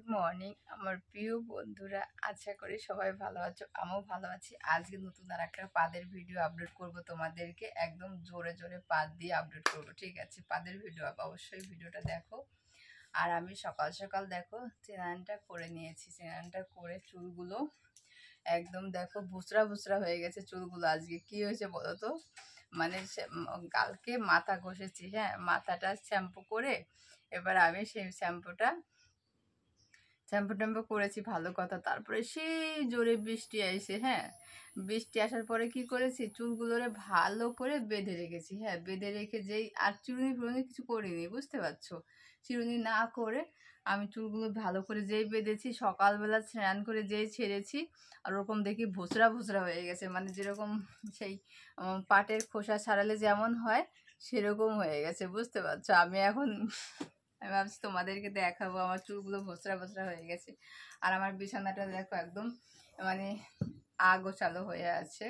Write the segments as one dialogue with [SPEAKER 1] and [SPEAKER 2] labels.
[SPEAKER 1] Good morning আমার প্রিয় বন্ধুরা, আশা করি সবাই ভালো আছো, আমিও ভালো আছি। আজকে নতুন আর একটা পাদের ভিডিও আপলোড করব তোমাদেরকে, একদম জোরে জোরে পাদ দিয়ে আপলোড করব, ঠিক আছে? পাদের ভিডিও অবশ্যই ভিডিওটা দেখো। আর আমি সকাল সকাল দেখো স্নানটা করে নিয়েছি, স্নানটা করে চুলগুলো একদম দেখো বুসরা বুসরা হয়ে গেছে চুলগুলো। আজকে কি হয়েছে বলো তো, মানে কালকে মাথা ঘষেছি, হ্যাঁ, মাথাটা শ্যাম্পু করে এবার আমি সেই শ্যাম্পু ট্যাম্পু করেছি, ভালো কথা। তারপরে সেই জোরে বৃষ্টি আসে, হ্যাঁ, বৃষ্টি আসার পরে কি করেছি, চুলগুলোরে ভালো করে বেঁধে রেখেছি, হ্যাঁ, বেঁধে রেখে যেই আর চিরুনি ফিরুনি কিছু করিনি, বুঝতে পারছো? চিরুনি না করে আমি চুলগুলো ভালো করে যেই বেঁধেছি, সকালবেলা স্নান করে যেই ছেড়েছি, আর ওরকম দেখি ভুসরা ভুসরা হয়ে গেছে, মানে যেরকম সেই পাটের খোসা ছাড়ালে যেমন হয় সেরকম হয়ে গেছে, বুঝতে পারছো? আমি ভাবছি তোমাদেরকে দেখাবো, আমার চুলগুলো ভসরা ভসরা হয়ে গেছে। আর আমার বিছানাটা দেখো একদম মানে আগোছালো হয়ে আছে,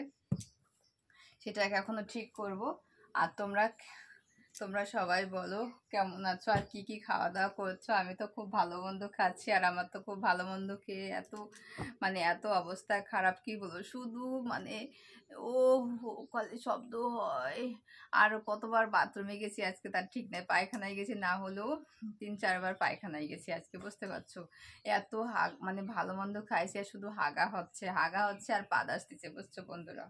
[SPEAKER 1] সেটাকে এখনো ঠিক করব। আর তোমরা তোমরা সবাই বলো কেমন আছো, আর কি কি খাওয়া দাওয়া করছো? আমি তো খুব ভালো মন্দ খাচ্ছি, আর আমার তো খুব ভালো মন্দ খেয়ে এত অবস্থা খারাপ, কি বলবো, শুধু মানে ও খালি শব্দ হয়। আর কতবার বাথরুমে গেছি আজকে তার ঠিক নেই, পায়খানায় গেছি না হলেও 3-4 বার পায়খানায় গেছি আজকে, বুঝতে পারছো? এত মানে ভালো মন্দ খাইছি আর শুধু হাগা হচ্ছে আর পাদ আসতেছে, বুঝছো বন্ধুরা?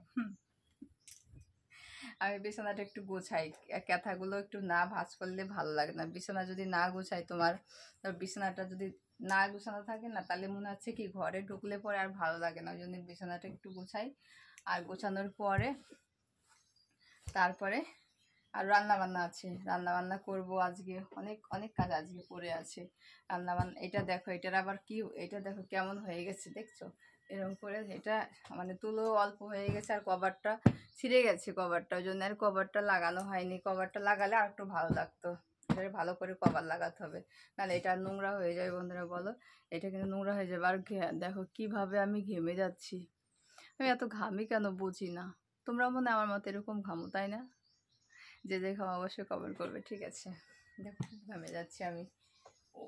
[SPEAKER 1] আমি বিছানাটা একটু গোছাই, ক্যাথাগুলো একটু না ভাঁজ করলে ভালো লাগে না। বিছানা যদি না গোছাই, তোমার বিছানাটা যদি না গোছানো থাকে না, তাহলে মনে হচ্ছে কি ঘরে ঢুকলে পরে আর ভালো লাগে না। ওই জন্য বিছানাটা একটু গোছাই। আর গোছানোর পরে তারপরে আর রান্না বান্না আছে, রান্না বান্না করবো আজকে, অনেক অনেক কাজ আজকে পড়ে আছে। রান্না বান্না, এটা দেখো, এটার আবার কি, এটা দেখো কেমন হয়ে গেছে, দেখছো? এরকম করে এটা মানে তুলো অল্প হয়ে গেছে, আর কভারটা ছিঁড়ে গেছে, কভারটা ওই জন্য আর কভারটা লাগানো হয়নি। কভারটা লাগালে আর একটু ভালো লাগতো, এটা ভালো করে কভার লাগাতে হবে, নাহলে এটা নোংরা হয়ে যাবে। বন্ধুরা বলো, এটা কিন্তু নোংরা হয়ে যাবে। আর দেখো কিভাবে আমি ঘেমে যাচ্ছি, আমি এত ঘামি কেন বুঝি না। তোমরা মনে হয় আমার মতো এরকম ঘামো, তাই না? যে দেখো অবশ্যই কমেন্ট করবে, ঠিক আছে? দেখো ঘেমে যাচ্ছি আমি,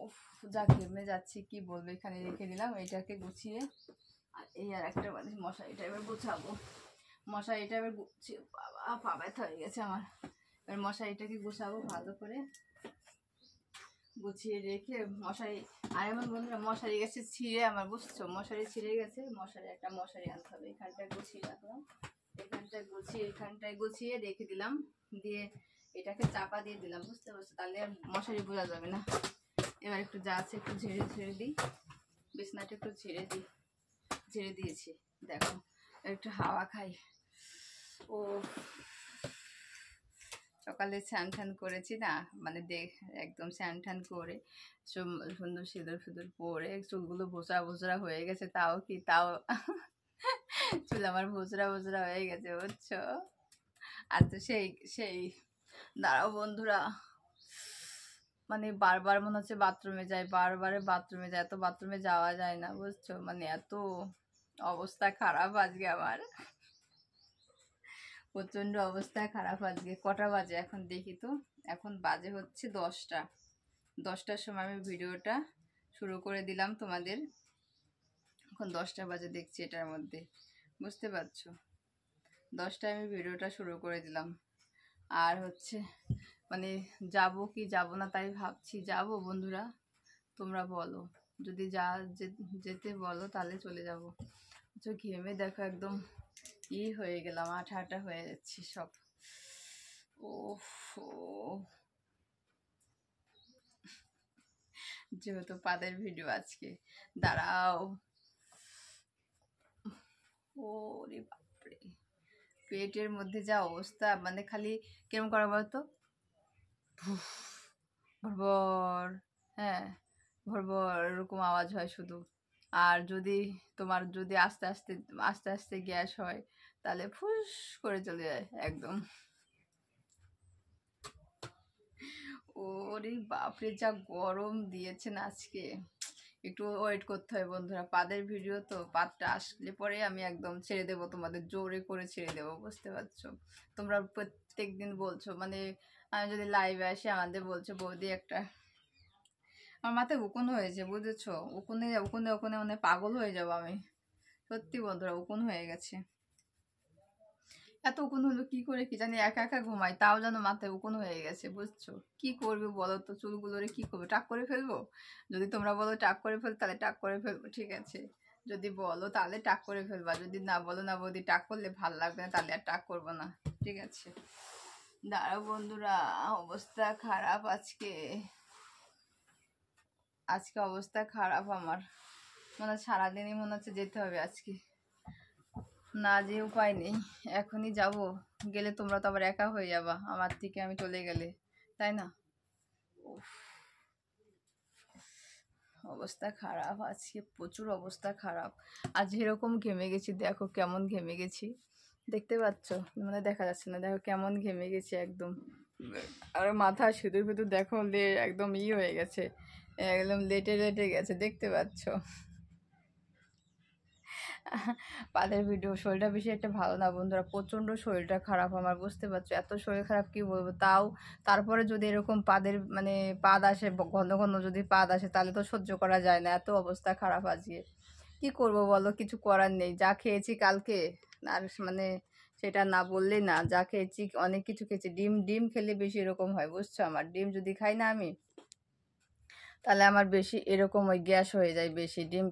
[SPEAKER 1] উফ, যা ঘেমে যাচ্ছি কি বলবো। এখানে রেখে দিলাম এটাকে গুছিয়ে। আর এই আর একটা মানে মশারিটা এবার গুছাবো, মশারিটা এবার গুছিয়ে, বাবা পা ব্যথা হয়ে গেছে আমার। এবার মশারিটাকে গুছাবো ভালো করে, গুছিয়ে রেখে মশারি। আর এমন বন্ধুরা মশারি গেছে ছিঁড়ে আমার, বুঝছো? মশারি ছিঁড়ে গেছে, একটা মশারি আনতে হবে। এখানটায় গুছিয়ে রাখলাম, এখানটায় গুছিয়ে রেখে দিলাম, দিয়ে এটাকে চাপা দিয়ে দিলাম, বুঝতে পারছো? তাহলে আর মশারি বোঝা যাবে না। এবার একটু যা আছে একটু ঝেড়ে দিই, বিছনাটা একটু ঝেড়ে দিয়েছি, দেখো একটু হাওয়া খাই। ও সকালে স্নান টান করেছি না, মানে একদম স্নান টান করে সুন্দর সিঁদুর পরে চুলগুলো ভোসরা ভোসরা হয়ে গেছে, তাও চুল আমার ভোসরা ভোসরা হয়ে গেছে, বুঝছো? আর তো সেই সেই দাঁড়াও বন্ধুরা, মানে বারবার মনে হচ্ছে বাথরুমে যাই, বাথরুমে যাই, এত বাথরুমে যাওয়া যায় না, বুঝছো? মানে এত অবস্থা খারাপ আজকে আমার, প্রচন্ড অবস্থা খারাপ আজকে। কটা বাজে এখন দেখি তো, এখন বাজে হচ্ছে 10টার সময় আমি ভিডিওটা শুরু করে দিলাম তোমাদের, এখন 10টা বাজে দেখছি এটার মধ্যে, বুঝতে পারছো? 10টায় আমি ভিডিওটা শুরু করে দিলাম। আর হচ্ছে মানে যাব কি যাব না তাই ভাবছি। যাব বন্ধুরা, তোমরা বলো, যদি যেতে বলো তাহলে চলে যাব। ঘেমে দেখো একদম হয়ে গেলাম, আঠা আঠা হয়ে যাচ্ছি সব। ও যেহেতু পাদের ভিডিও আজকে, দাঁড়াও। ওরে বাপরে, পেটের মধ্যে যা অবস্থা, মানে খালি কেমন করা বলতো, ভরভর, হ্যাঁ, ভরভর এরকম আওয়াজ হয় শুধু। আর যদি আস্তে আস্তে গ্যাস হয়, তাহলে ফুস করে চলে যায় একদম। ওরে বাপরে, যা গরম দিয়েছেন আজকে, একটু ওয়েট করতে হয় বন্ধুরা। পাদের ভিডিও তো, পাদটা আসলে পরে আমি একদম ছেড়ে দেবো, তোমাদের জোরে করে ছেড়ে দেবো, বুঝতে পারছো? তোমরা প্রত্যেক দিন বলছো, মানে আমি যদি লাইভে আসি আমাদের বলছো, বৌদি একটা আমার মাথায় উকুন হয়েছে বুঝেছো, উকুনে উকুনে উকুনে মানে পাগল হয়ে যাবো আমি, সত্যি বন্ধুরা উকুন হয়ে গেছে। এত উকুন হলো কি করে কি জানি, একা একা ঘুমাই তাও যেন মাথায় উকুন হয়ে গেছে বুঝছো। কি করবে বলো তো, চুলগুলোরে কি করবে, টাক করে ফেলবো? যদি তোমরা বলো টাক করে ফেল তাহলে টাক করে ফেলবো, ঠিক আছে। যদি বলো তাহলে টাক করে ফেলবা, যদি না বলো না বৌদি টাক করলে ভাল লাগবে না তাহলে আর টাক করবো না, ঠিক আছে। দাঁড়াও বন্ধুরা, অবস্থা খারাপ আজকে, আজকে অবস্থা খারাপ আমার, মনে হচ্ছে সারাদিনই মনে হচ্ছে যেতে হবে আজকে, না যে উপায় নেই, এখনই যাব, গেলে তোমরা তো আবার একা হয়ে যাবা আমার থেকে আমি চলে গেলে, তাই না। উফ, অবস্থা খারাপ আজকে, প্রচুর অবস্থা খারাপ। আজ এরকম ঘেমে গেছি, দেখো কেমন ঘেমে গেছি, দেখতে পাচ্ছ, মানে দেখা যাচ্ছে না, দেখো কেমন ঘেমে গেছি একদম। আর মাথা সিঁদুর ফিঁদুর দেখো একদম হয়ে গেছে, একদম লেটে লেটে গেছে, দেখতে পাচ্ছ। পাদের ভিডিও, শরীরটা বেশি একটা ভালো না বন্ধুরা, প্রচণ্ড শরীরটা খারাপ আমার, বুঝতে পারছো, এত শরীর খারাপ কি বলবো। তাও তারপরে যদি এরকম পাদের মানে পাদ আসে, ঘন ঘন যদি পাদ আসে তাহলে তো সহ্য করা যায় না, এত অবস্থা খারাপ আজকে। কি করব বলো, কিছু করার নেই, যা খেয়েছি কালকে আর মানে সেটা না বললেই না, যা খেয়েছি অনেক কিছু খেয়েছি, ডিম ডিম খেলে বেশি এরকম হয় বুঝছো, আমার ডিম যদি খাই না আমি তাহলে আমার বেশি এরকম ওই গ্যাস হয়ে যায়, বেশি ডিম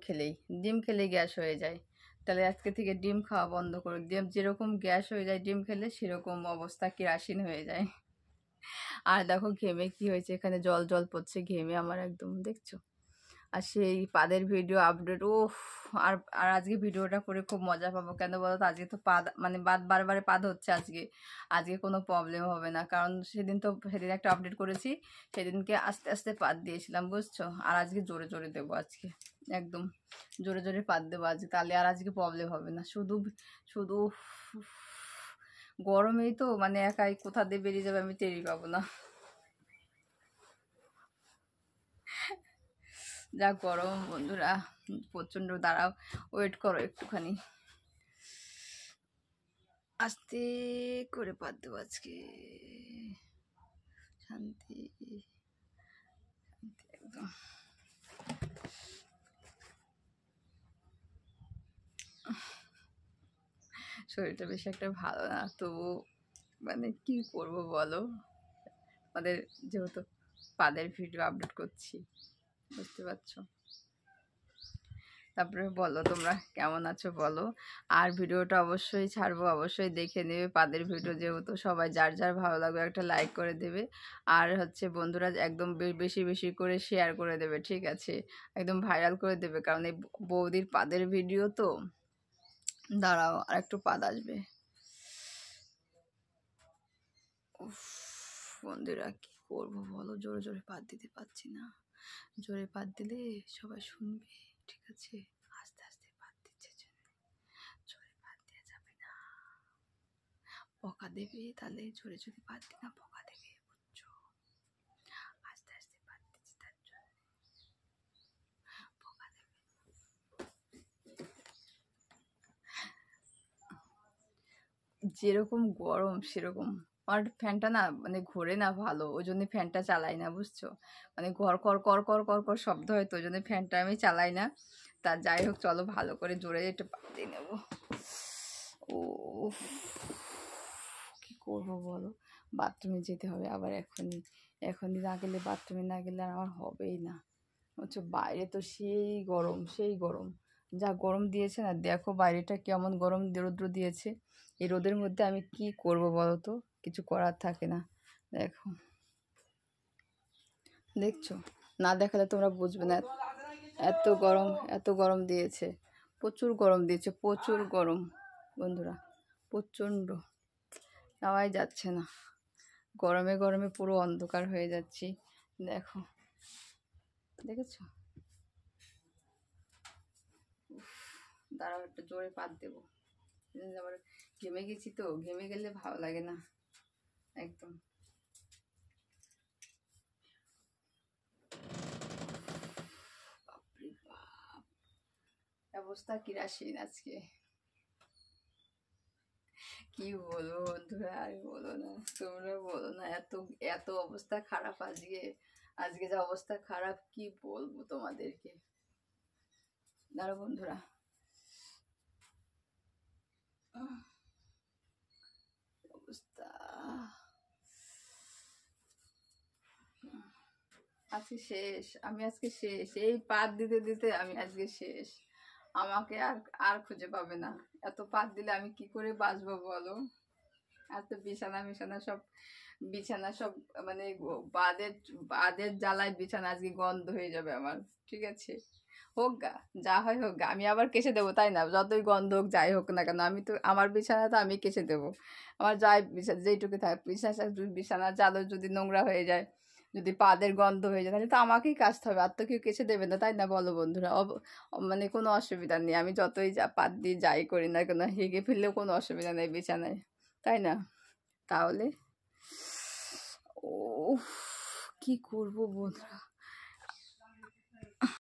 [SPEAKER 1] খেলেই গ্যাস হয়ে যায়। তাহলে আজকে থেকে ডিম খাওয়া বন্ধ করো, ডিম যেরকম গ্যাস হয়ে যায় ডিম খেলে সেরকম অবস্থা কেরাসিন হয়ে যায়। আর দেখো ঘেমে কি হয়েছে, এখানে জল জল পড়ছে ঘেমে আমার একদম, দেখছো। আর সেই পাদের ভিডিও আপডেট, ওফ, আর আর আজকে ভিডিওটা করে খুব মজা পাবো, কেন বলো তো, আজকে তো পাদ মানে বারবারে পাদ হচ্ছে আজকে, আজকে কোনো প্রবলেম হবে না, কারণ সেদিন একটা আপডেট করেছি, সেদিনকে আস্তে আস্তে পাদ দিয়েছিলাম বুঝছো, আর আজকে জোরে জোরে দেবো আজকে, একদম জোরে জোরে পাদ দেবো আজকে, তাহলে আর আজকে প্রবলেম হবে না। শুধু শুধু গরমেই তো মানে একাই কোথা দিয়ে বেরিয়ে যাবে আমি টেরই পাবো না, যা গরম বন্ধুরা, প্রচণ্ড। দাঁড়াও, ওয়েট করো একটুখানি, আস্তে করে পাত দেবো আজকে, শান্তি শান্তি একদম। শরীরটা বেশি একটা ভালো না, তবু মানে কি করব বলো, আমাদের যেহেতু পাদের ভিডিও আপলোড করছি, বুঝতে পারছো। তারপরে বলো তোমরা কেমন আছো বলো, আর ভিডিওটা অবশ্যই ছাড়বো, অবশ্যই দেখে নেবে পাদের ভিডিও, যেহেতু সবাই যার যার ভালো লাগবে একটা লাইক করে দেবে, আর হচ্ছে বন্ধুরা একদম বেশি বেশি করে শেয়ার করে দেবে, ঠিক আছে, একদম ভাইরাল করে দেবে, কারণ এই বৌদির পাদের ভিডিও তো। দাঁড়াও আর একটু পাদ আসবে। উফ, বন্ধুরা কি করবো বলো, জোরে জোরে পাদ দিতে পারছি না, জোরে পাদ দিলে সবাই শুনবে, ঠিক আছে, আস্তে আস্তে পাদ দিচ্ছে, জোরে পাদ দেওয়া যাবে না, বকা দেবে, তাহলে জোরে জোরে পাদ দিই না বকা দেবে, বুঝছো, আস্তে আস্তে পাদ দিচ্ছি তার জন্য বকা দেবে। যেরকম গরম সেরকম, আর ফ্যানটা না মানে ঘোরে না ভালো, ওই জন্য ফ্যানটা চালাই না বুঝছো, মানে ঘর কর কর কর কর কর শব্দ হয়, তো ওই জন্য ফ্যানটা আমি চালাই না। তা যাই হোক, চলো ভালো করে জোরে একটু পাতি নেবো। ও, কি করবো বলো, বাথরুমে যেতে হবে আবার এখনই, এখনই না গেলে, বাথরুমে না গেলে আর আমার হবেই না, হচ্ছে বাইরে তো সেই গরম সেই গরম, যা গরম দিয়েছে না, দেখো বাইরেটা কেমন গরম রৌদ্র দিয়েছে, এই রোদের মধ্যে আমি কি করব বলো তো, কিছু করার থাকে না, দেখো, দেখছো, না দেখালে তোমরা বুঝবে না, এত গরম, এত গরম দিয়েছে, প্রচুর গরম দিয়েছে, প্রচুর গরম বন্ধুরা, প্রচণ্ড, যাওয়াই যাচ্ছে না, গরমে গরমে পুরো অন্ধকার হয়ে যাচ্ছি, দেখো, দেখেছো। দাঁড়াও একটু জোরে পাত দেবো, আবার ঘেমে গেছি তো, ঘেমে গেলে ভালো লাগে না একদম। বাপরে বাপ, অবস্থা কিরাসিন আজকে, কি বলবো বন্ধুরা, আর বলো না, তোমরা বলো না, এত এত অবস্থা খারাপ আজকে, আজকে যে অবস্থা খারাপ কি বলবো তোমাদেরকে। দাঁড়ো বন্ধুরা, অবস্থা আজকে শেষ, আমি আজকে শেষ, এই পাত দিতে দিতে আমি আজকে শেষ। আমাকে আর আর খুঁজে পাবে না। এত পাত দিলে আমি কি করে বাঁচবো বলো। আর তো বিছানা সব মানে বাদের বাদের জ্বালায় বিছানা আজকে গন্ধ হয়ে যাবে আমার। ঠিক আছে, হোক গা, যা হয় হোক গা, আমি আবার কেচে দেবো তাই না? যতই গন্ধ হোক যাই হোক না কেন, আমি তো আমার বিছানা তো আমি কেচে দেবো। আমার যাই বিছানা যেইটুকু থাকে, বিছানার চাদর যদি নোংরা হয়ে যায়, যদি পাদের গন্ধ হয়ে যায়, তাহলে তো আমাকেই কাচতে হবে, আর তো কেউ কেচে দেবে না তাই না? বলো বন্ধুরা। মানে কোনো অসুবিধা নেই, আমি যতই যা পাত দিয়ে যাই করি না কেন, হেগে ফেললেও কোনো অসুবিধা নেই বিছানায়, তাই না? তাহলে ও কি করবো বন্ধুরা।